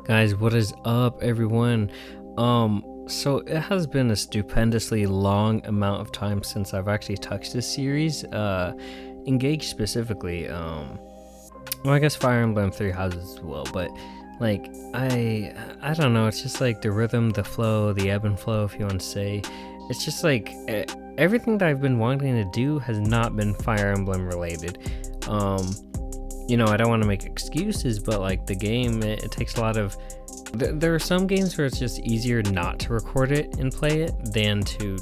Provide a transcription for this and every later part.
Guys, what is up, everyone? So it has been a stupendously long amount of time since I've actually touched this series, Engage specifically. Well, I guess Fire Emblem 3 has as well, but like I don't know, it's just like the rhythm, the flow, the ebb and flow, if you want to say. It's just like everything that I've been wanting to do has not been Fire Emblem related. I don't want to make excuses, but like the game, it takes a lot of. There are some games where it's just easier not to record it and play it than to,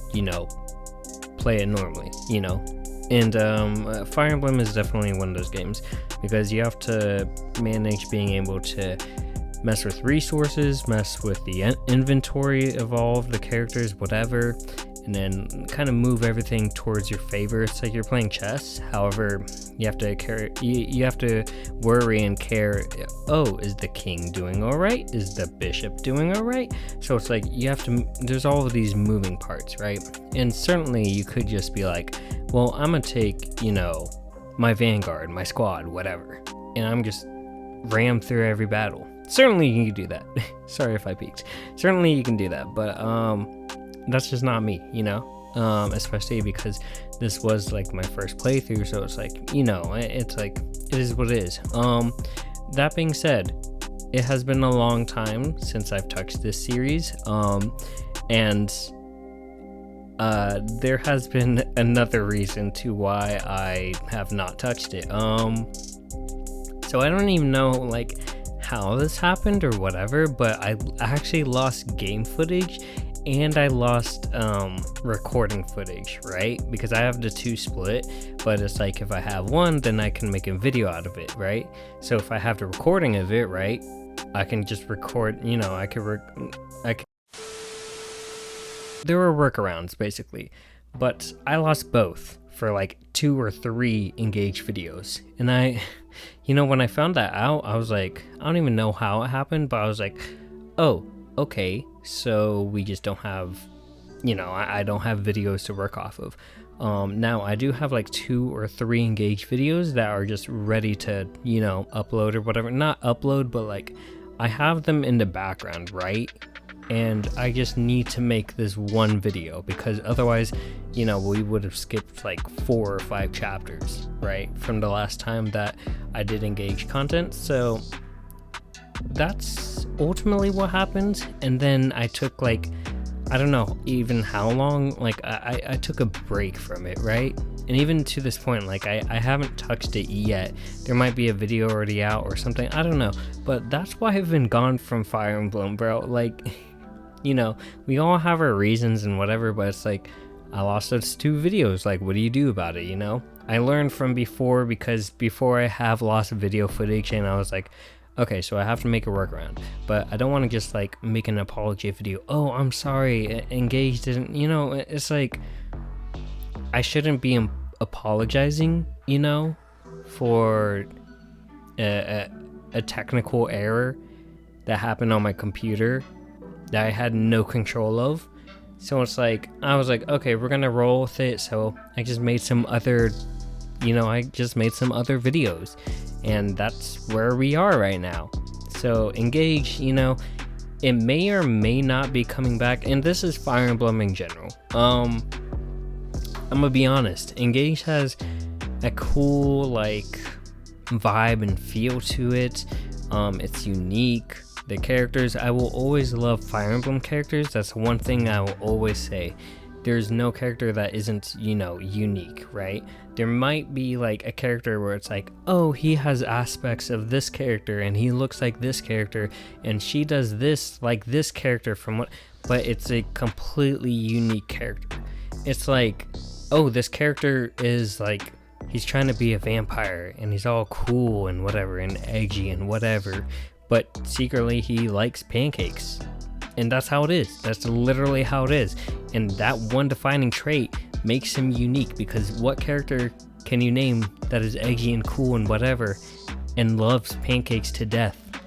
play it normally, And Fire Emblem is definitely one of those games because you have to manage being able to mess with resources, mess with the inventory, evolve the characters, whatever, and then kind of move everything towards your favor. It's like you're playing chess. However, you have to worry and care. Oh, is the king doing all right? Is the bishop doing all right? So it's like there's all of these moving parts, right? And certainly you could just be like, well, I'm gonna take, my vanguard, my squad, whatever, and I'm just ram through every battle. Certainly you can do that. Sorry if I peeked. Certainly you can do that, but that's just not me, especially because this was like my first playthrough, so it's like, it's like, it is what it is. That being said, it has been a long time since I've touched this series, and there has been another reason to why I have not touched it. So I don't even know like how this happened or whatever, but I actually lost game footage and I lost recording footage, right? Because I have the two split, but it's like if I have one, then I can make a video out of it, right? So if I have the recording of it, right, I can just record, I could there were workarounds basically, but I lost both for like 2 or 3 engaged videos. And when I found that out, I was like, I don't even know how it happened, but I was like, oh, okay, so we just don't have, I don't have videos to work off of. Now I do have like 2 or 3 engaged videos that are just ready to, upload or whatever. Not upload, but like I have them in the background, right? And I just need to make this one video because otherwise, we would have skipped like 4 or 5 chapters, right, from the last time that I did engage content. So that's ultimately what happened. And then I took like, I don't know even how long, like I took a break from it, right? And even to this point, like I haven't touched it yet. There might be a video already out or something, I don't know, but that's why I've been gone from Fire Emblem, bro. Like, we all have our reasons and whatever, but it's like, I lost those 2 videos, like what do you do about it, I learned from before, because before I have lost video footage and I was like, okay, so I have to make a workaround, but I don't want to just like make an apology video. Oh, I'm sorry, Engage didn't, it's like, I shouldn't be apologizing, for a technical error that happened on my computer that I had no control of. So it's like, I was like, okay, we're gonna roll with it. So I just made some other, videos, and that's where we are right now. So Engage, it may or may not be coming back, and this is Fire Emblem in general. I'm gonna be honest, Engage has a cool like vibe and feel to it. It's unique. The characters, I will always love Fire Emblem characters. That's one thing I will always say. There's no character that isn't, unique, right? There might be like a character where it's like, oh, he has aspects of this character and he looks like this character and she does this like this character but it's a completely unique character. It's like, oh, this character is like, he's trying to be a vampire and he's all cool and whatever and edgy and whatever, but secretly he likes pancakes, and that's how it is. That's literally how it is, and that one defining trait makes him unique, because what character can you name that is edgy and cool and whatever and loves pancakes to death?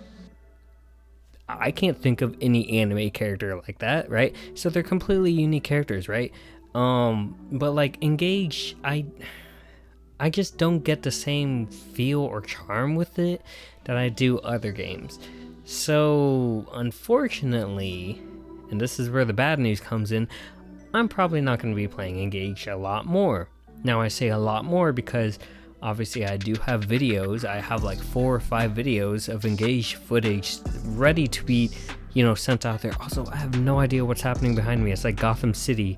I can't think of any anime character like that, right? So they're completely unique characters, right? But like Engage, I just don't get the same feel or charm with it that I do other games. So, unfortunately, and this is where the bad news comes in, I'm probably not going to be playing Engage a lot more. Now, I say a lot more because obviously I do have videos. I have like 4 or 5 videos of Engage footage ready to be, sent out there. Also, I have no idea what's happening behind me. It's like Gotham City.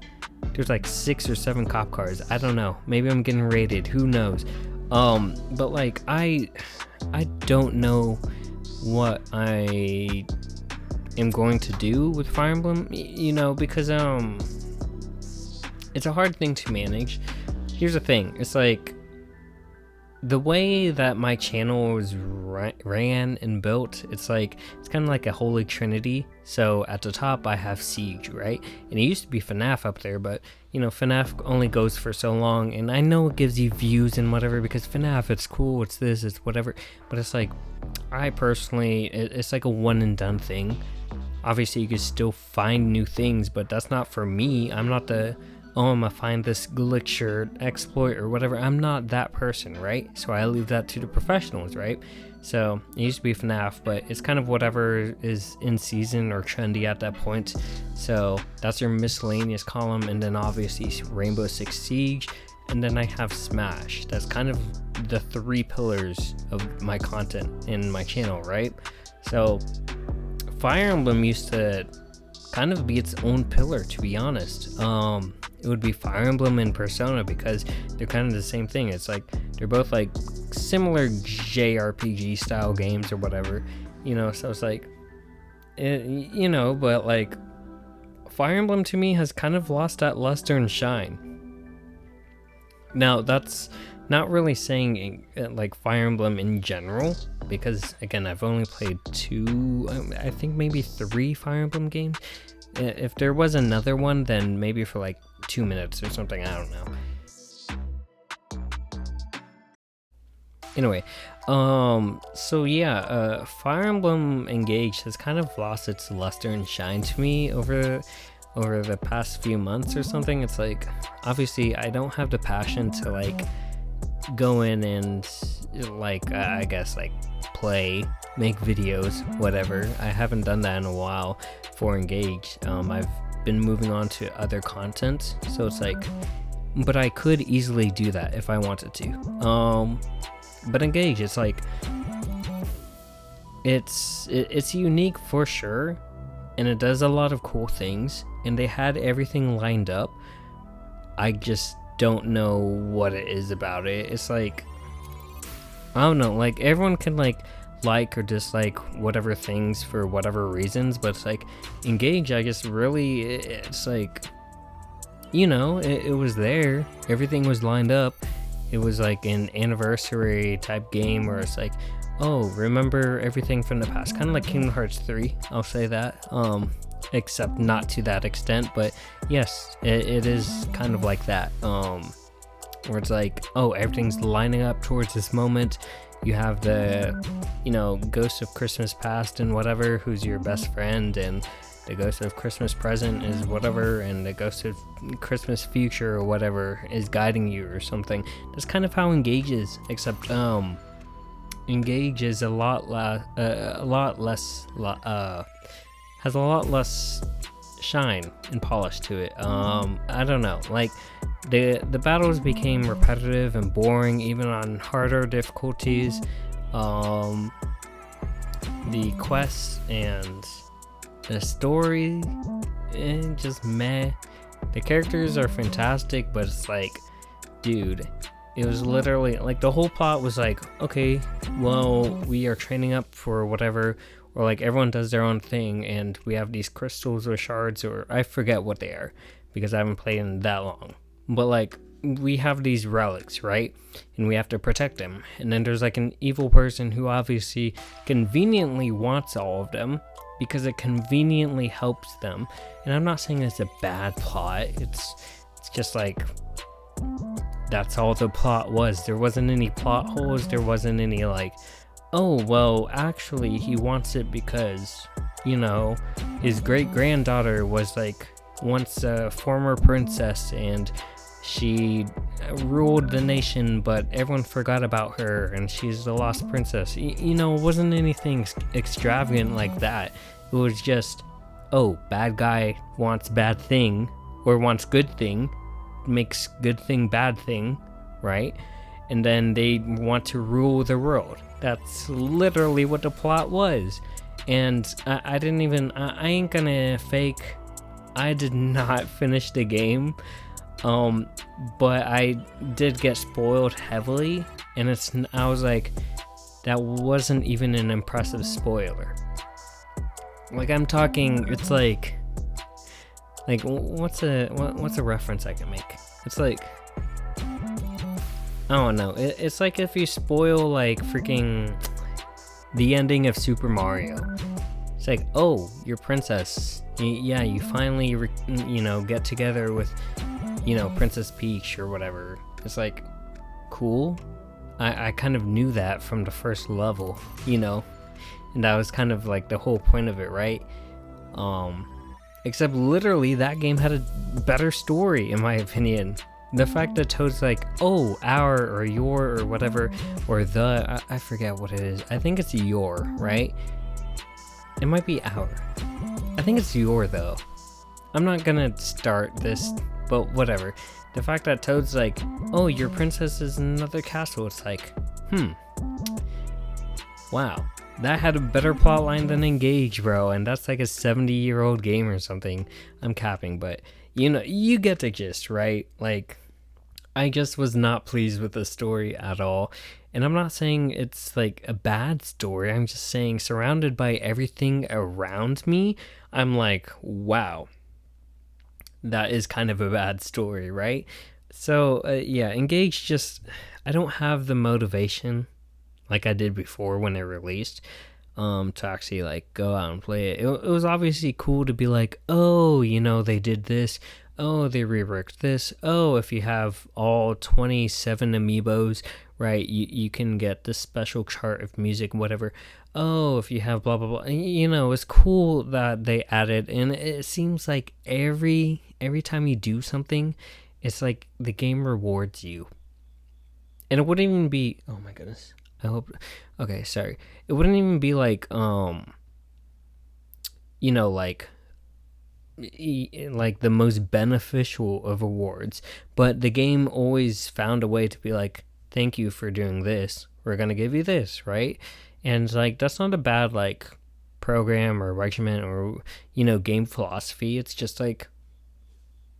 There's like 6 or 7 cop cars. I don't know. Maybe I'm getting raided. Who knows? But like I don't know what I am going to do with Fire Emblem, because it's a hard thing to manage. Here's the thing, it's like the way that my channel was ran and built, it's kind of like a holy trinity. So at the top I have Siege, right? And it used to be FNAF up there, but FNAF only goes for so long, and I know it gives you views and whatever because FNAF, it's cool, it's this, it's whatever, but it's like, I personally, it's like a one and done thing. Obviously you can still find new things, but that's not for me. I'm not I'm gonna find this glitch or exploit or whatever. I'm not that person, right? So I leave that to the professionals, right? So it used to be FNAF, but it's kind of whatever is in season or trendy at that point. So that's your miscellaneous column, and then obviously Rainbow Six Siege, and then I have Smash. That's kind of the 3 pillars of my content in my channel, right? So Fire Emblem used to kind of be its own pillar, to be honest. It would be Fire Emblem and Persona because they're kind of the same thing. It's like they're both like similar JRPG style games or whatever, so it's like but like Fire Emblem to me has kind of lost that luster and shine. Now that's not really saying like Fire Emblem in general, because again, I've only played 2, I think maybe 3 Fire Emblem games. If there was another one, then maybe for like 2 minutes or something, I don't know. Anyway, so yeah, Fire Emblem Engage has kind of lost its luster and shine to me over the past few months or something. It's like, obviously I don't have the passion to like go in and like I guess like play, make videos, whatever. I haven't done that in a while for Engage. I've been moving on to other content, so it's like, but I could easily do that if I wanted to. But Engage, it's like it's unique for sure, and it does a lot of cool things, and they had everything lined up. I just don't know what it is about it. It's like, I don't know, like everyone can like or dislike whatever things for whatever reasons, but it's like Engage, I guess really it's like, it was there, everything was lined up. It was like an anniversary type game where it's like, oh, remember everything from the past, kind of like Kingdom Hearts 3, I'll say that, except not to that extent, but yes, it is kind of like that, where it's like, oh, everything's lining up towards this moment. You have the, Ghost of Christmas Past and whatever, who's your best friend, and the Ghost of Christmas Present is whatever, and the Ghost of Christmas Future or whatever is guiding you or something. That's kind of how Engage is, except Engage is has a lot less shine and polish to it. I don't know, like the battles became repetitive and boring even on harder difficulties. The quests and the story, just meh. The characters are fantastic, but it's like, dude, it was literally like the whole plot was like, okay, well, we are training up for whatever, or like everyone does their own thing, and we have these crystals or shards, or I forget what they are because I haven't played in that long, but like we have these relics, right? And we have to protect them, and then there's like an evil person who obviously conveniently wants all of them because it conveniently helps them. And I'm not saying it's a bad plot, it's just like, that's all the plot was. There wasn't any plot holes, there wasn't any like, oh, well, actually he wants it because, his great granddaughter was like once a former princess, and She ruled the nation, but everyone forgot about her, and she's the lost princess. You know, it wasn't anything extravagant like that. It was just, oh, bad guy wants bad thing, or wants good thing, makes good thing bad thing, right? And then they want to rule the world. That's literally what the plot was. And I didn't even, I ain't gonna fake, I did not finish the game. But I did get spoiled heavily, and I was like, that wasn't even an impressive spoiler. Like, I'm talking, it's like what's a reference I can make? It's like, I don't know. It's like if you spoil like freaking the ending of Super Mario. It's like, oh, you're princess. Yeah, you finally get together with Princess Peach or whatever. It's like, cool. I kind of knew that from the first level, and that was kind of like the whole point of it, right? Except literally that game had a better story, in my opinion. The fact that Toad's like, oh, our or your or whatever, or the, I forget what it is. I think it's your, right? It might be our. I think it's your, though. I'm not gonna start this, but whatever. The fact that Toad's like, oh, your princess is in another castle. It's like, wow. That had a better plotline than Engage, bro. And that's like a 70-year-old game or something. I'm capping, but you get the gist, right? Like, I just was not pleased with the story at all. And I'm not saying it's like a bad story. I'm just saying, surrounded by everything around me, I'm like, wow, that is kind of a bad story, right? So, yeah, Engage just, I don't have the motivation like I did before when it released, to actually like go out and play it. It was obviously cool to be like, oh, they did this. Oh, they reworked this. Oh, if you have all 27 amiibos, right, you can get this special chart of music, whatever. Oh, if you have blah, blah, blah. It's cool that they added, and it seems like every time you do something, it's like the game rewards you. And it wouldn't even be, oh my goodness. I hope, okay, sorry. It wouldn't even be like, like the most beneficial of awards, but the game always found a way to be like, thank you for doing this. We're going to give you this, right? And like, that's not a bad like program or regimen or, game philosophy. It's just like,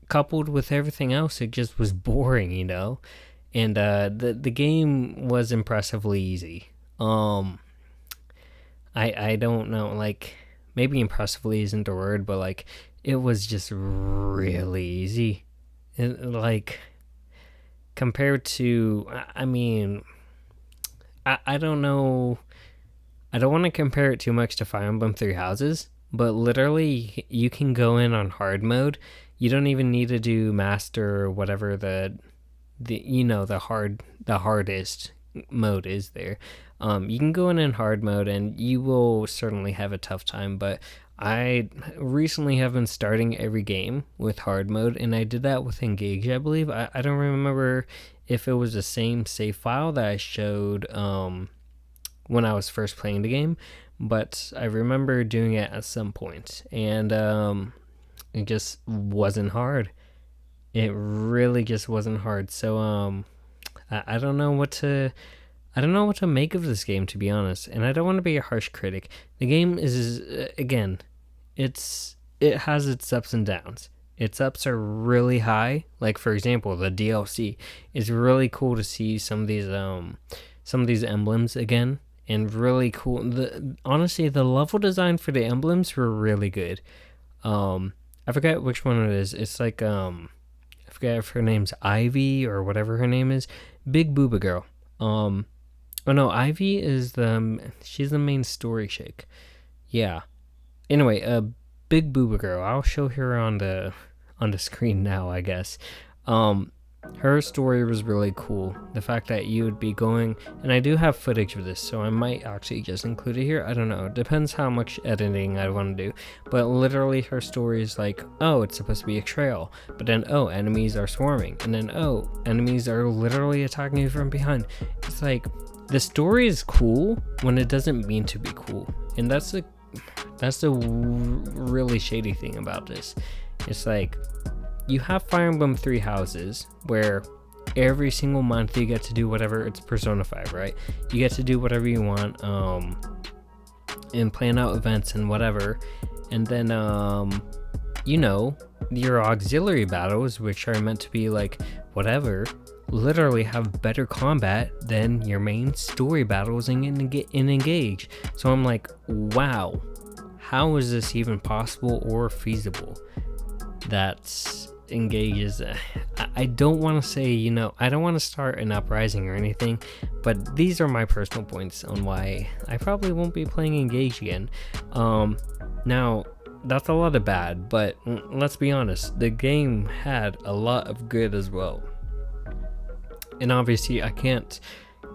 coupled with everything else, it just was boring, And the game was impressively easy. I don't know, like, maybe impressively isn't the word, but like, it was just really easy. Like, compared to, I mean, I don't know. I don't want to compare it too much to Fire Emblem Three Houses, but literally, you can go in on hard mode. You don't even need to do master or whatever the hardest mode is there. You can go in hard mode and you will certainly have a tough time, but I recently have been starting every game with hard mode, and I did that with Engage, I believe. I don't remember if it was the same save file that I showed when I was first playing the game, but I remember doing it at some point, and it just wasn't hard. It really just wasn't hard. So I don't know what to make of this game, to be honest. And I don't want to be a harsh critic. The game is again, it has its ups and downs. Its ups are really high. Like, for example, the DLC. It's really cool to see some of these emblems again, and really cool. Honestly, the level design for the emblems were really good. I forget which one it is. It's like I forget if her name's Ivy or whatever her name is. Big Booba Girl. Oh no, Ivy is she's the main story chick. Yeah. Anyway, Big Booba Girl. I'll show her on the screen now, I guess. her story was really cool. The fact that you would be going, and I do have footage of this, so I might actually just include it here. I don't know. It depends how much editing I want to do. But literally, her story is like, oh, it's supposed to be a trail. But then, oh, enemies are swarming. And then, oh, enemies are literally attacking you from behind. It's like, the story is cool when it doesn't mean to be cool. And that's the really shady thing about this. It's like, you have Fire Emblem 3 houses where every single month you get to do whatever. It's Persona 5, right? You get to do whatever you want and plan out events and whatever. And then, your auxiliary battles, which are meant to be like whatever, literally have better combat than your main story battles in Engage. So I'm like, wow, how is this even possible or feasible? That's Engages. I don't want to say, I don't want to start an uprising or anything, but these are my personal points on why I probably won't be playing Engage again. Now, that's a lot of bad, but let's be honest, the game had a lot of good as well. And obviously, I can't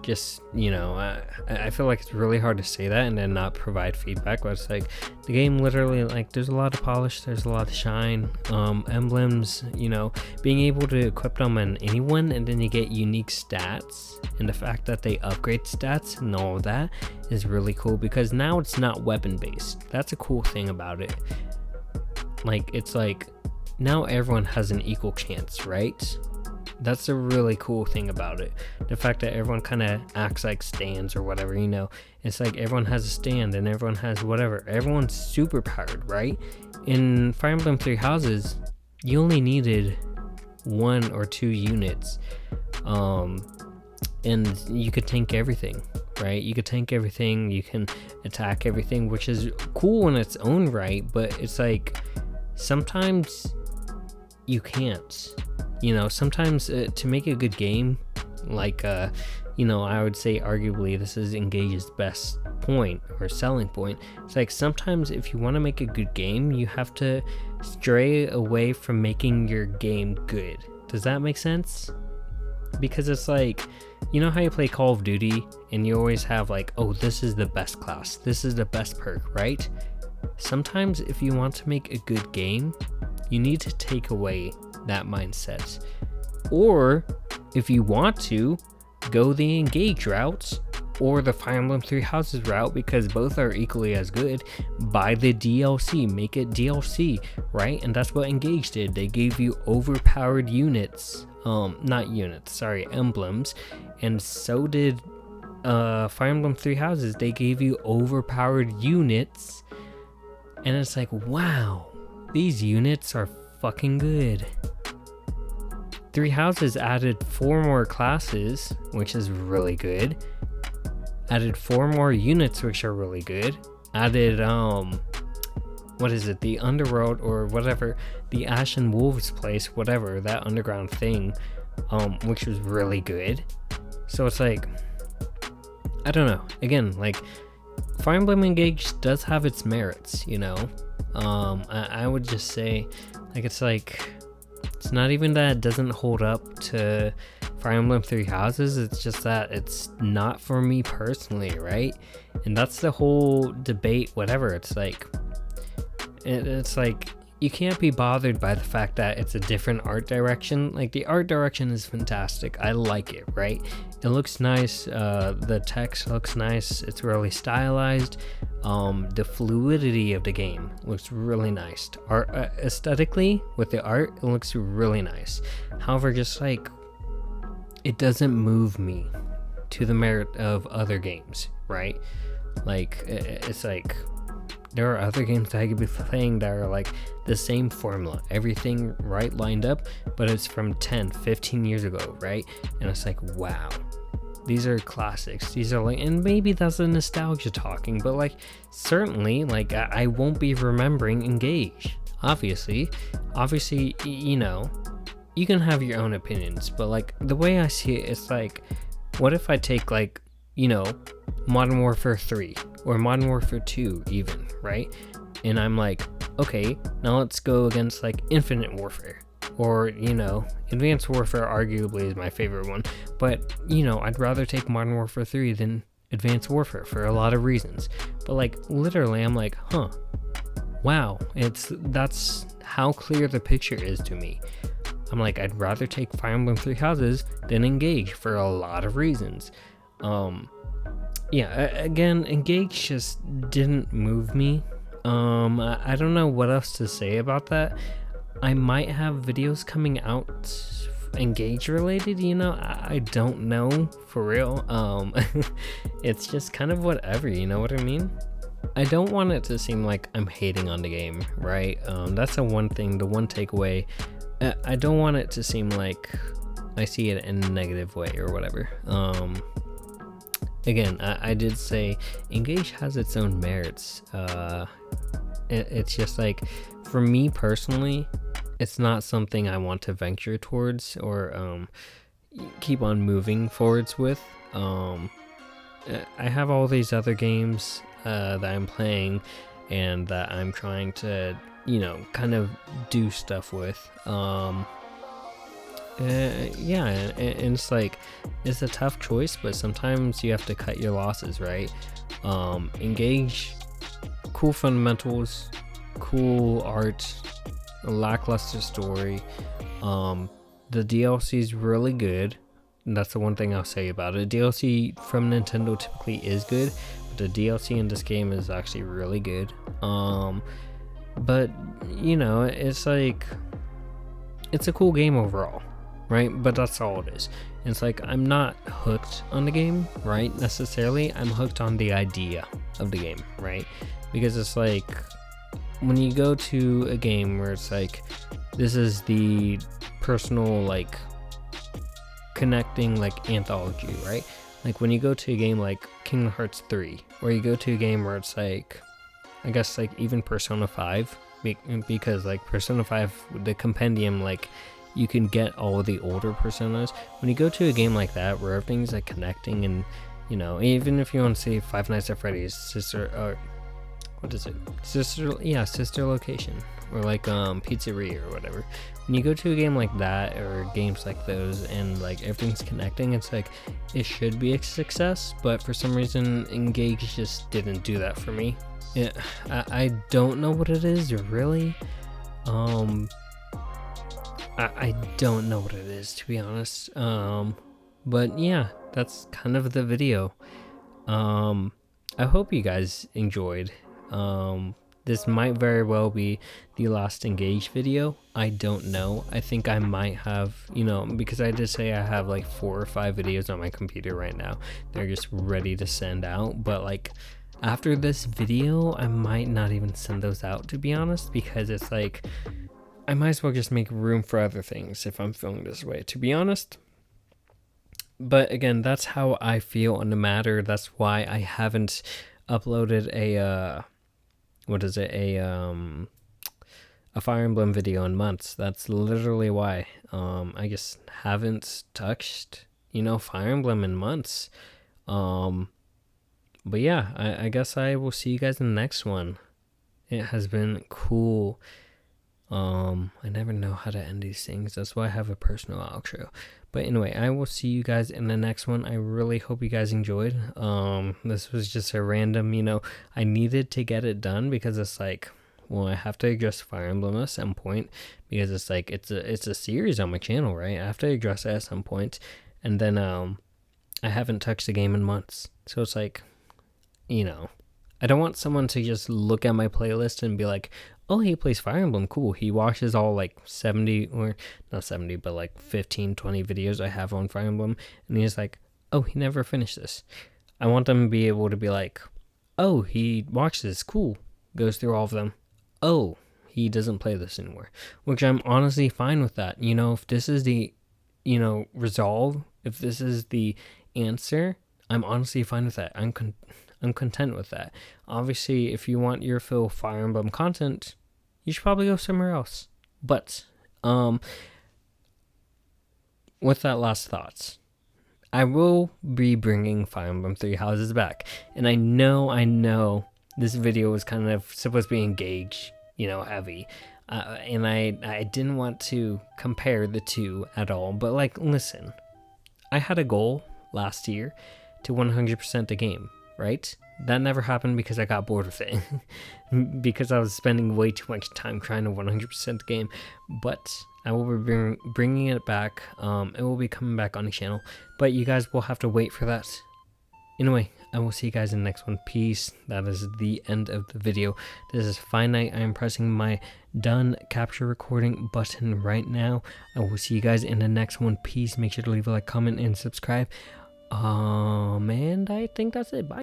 just, I feel like it's really hard to say that and then not provide feedback. But it's like, the game literally, like, there's a lot of polish, there's a lot of shine. Emblems, being able to equip them on anyone, and then you get unique stats. And the fact that they upgrade stats and all of that is really cool, because now it's not weapon based. That's a cool thing about it. Like, it's like, now everyone has an equal chance, right? That's a really cool thing about it. The fact that everyone kind of acts like stands or whatever, It's like everyone has a stand and everyone has whatever. Everyone's super powered, right? In Fire Emblem 3 Houses, you only needed 1 or 2 units. And you could tank everything, right? You could tank everything, you can attack everything, which is cool in its own right, but it's like, sometimes you can't. Sometimes to make a good game, like, I would say arguably this is Engage's best point or selling point. It's like, sometimes if you want to make a good game, you have to stray away from making your game good. Does that make sense? Because it's like, how you play Call of Duty and you always have like, oh, this is the best class, this is the best perk, right? Sometimes if you want to make a good game, you need to take away that mindset. Or if you want to, go the Engage route or the Fire Emblem 3 Houses route, because both are equally as good. Buy the DLC, make it DLC, right? And that's what Engage did. They gave you overpowered units, emblems, and so did Fire Emblem 3 Houses. They gave you overpowered units, and it's like, wow, these units are fucking good. 3 Houses added 4 more classes, which is really good. Added 4 more units, which are really good. Added, the Underworld or whatever, the Ashen Wolves place, whatever, that underground thing, which was really good. So it's like, I don't know. Again, like, Fire Emblem Engage does have its merits, I would just say, like, it's not even that it doesn't hold up to Fire Emblem 3 Houses, it's just that it's not for me personally, right? And that's the whole debate, whatever. It's like, you can't be bothered by the fact that it's a different art direction. Like, the art direction is fantastic. I like it, right? It looks nice. The text looks nice. It's really stylized. The fluidity of the game looks really nice. Aesthetically, with the art, it looks really nice. However, just like, it doesn't move me to the merit of other games, right? Like, it's like, there are other games that I could be playing that are like the same formula, everything right lined up, but it's from 10, 15 years ago, right? And it's like, wow, these are classics. These are like, and maybe that's a nostalgia talking, but like, certainly, like, I won't be remembering Engage. Obviously, you can have your own opinions, but like, the way I see it, it's like, what if I take like, Modern Warfare 3 or Modern Warfare 2 even, right? And I'm like, okay, now let's go against like Infinite Warfare. or, Advanced Warfare arguably is my favorite one, but, I'd rather take Modern Warfare 3 than Advanced Warfare for a lot of reasons. But like literally I'm like, wow, that's how clear the picture is to me. I'm like, I'd rather take Fire Emblem Three Houses than Engage for a lot of reasons. Again, Engage just didn't move me. I don't know what else to say about that. I might have videos coming out Engage related, I don't know, for real. It's just kind of whatever, you know what I mean? I don't want it to seem like I'm hating on the game, right? That's the one takeaway. I don't want it to seem like I see it in a negative way or whatever. Again, I did say Engage has its own merits. It's just like, for me personally, it's not something I want to venture towards or keep on moving forwards with. I have all these other games that I'm playing and that I'm trying to, kind of do stuff with. And it's like, it's a tough choice, but sometimes you have to cut your losses, right? Engage, cool fundamentals, cool art, a lackluster story. The DLC is really good. And that's the one thing I'll say about it. DLC from Nintendo typically is good, but the DLC in this game is actually really good. But it's like, it's a cool game overall, right? But that's all it is. It's like, I'm not hooked on the game, right, necessarily. I'm hooked on the idea of the game, right? Because it's like, when you go to a game where it's like, this is the personal, like, connecting, like, anthology, right? Like, when you go to a game like Kingdom Hearts 3, or you go to a game where it's like, I guess, like, even Persona 5, because, like, Persona 5, the compendium, like, you can get all of the older Personas. When you go to a game like that, where everything's, like, connecting, and, even if you want to say Five Nights at Freddy's, sister location, or like pizzeria or whatever. When you go to a game like that, or games like those, and like everything's connecting, it's like, it should be a success, but for some reason Engage just didn't do that for me. I don't know what it is, really. I don't know what it is, to be honest. But yeah, that's kind of the video. I hope you guys enjoyed. This might very well be the last Engage video. I don't know. I think I might have, because I did say I have like 4 or 5 videos on my computer right now. They're just ready to send out. But like, after this video, I might not even send those out, to be honest, because it's like, I might as well just make room for other things if I'm feeling this way, to be honest. But again, that's how I feel on the matter. That's why I haven't uploaded a Fire Emblem video in months. That's literally why. I just haven't touched, Fire Emblem in months. But yeah, I guess I will see you guys in the next one. It has been cool. I never know how to end these things. That's why I have a personal outro. But anyway, I will see you guys in the next one. I really hope you guys enjoyed. This was just a random, I needed to get it done because it's like, well, I have to address Fire Emblem at some point, because it's like, it's a series on my channel, right? I have to address it at some point. And then I haven't touched the game in months. So it's like, I don't want someone to just look at my playlist and be like, oh, he plays Fire Emblem, cool. He watches all like 70, or not 70, but like 15, 20 videos I have on Fire Emblem, and he's like, oh, he never finished this. I want them to be able to be like, oh, he watched this, cool. Goes through all of them. Oh, he doesn't play this anymore. Which I'm honestly fine with that. If this is the, resolve, if this is the answer, I'm honestly fine with that. I'm content with that. Obviously, if you want your fill Fire Emblem content, you should probably go somewhere else. But with that last thoughts, I will be bringing Fire Emblem Three Houses back. And I know this video was kind of supposed to be Engage, heavy. And I didn't want to compare the two at all. But like, listen, I had a goal last year to 100% the game, right? That never happened because I got bored with it. Because I was spending way too much time trying to 100% the game. But I will be bringing it back. It will be coming back on the channel. But you guys will have to wait for that. Anyway, I will see you guys in the next one. Peace. That is the end of the video. This is Finite. I am pressing my done capture recording button right now. I will see you guys in the next one. Peace. Make sure to leave a like, comment, and subscribe. And I think that's it. Bye.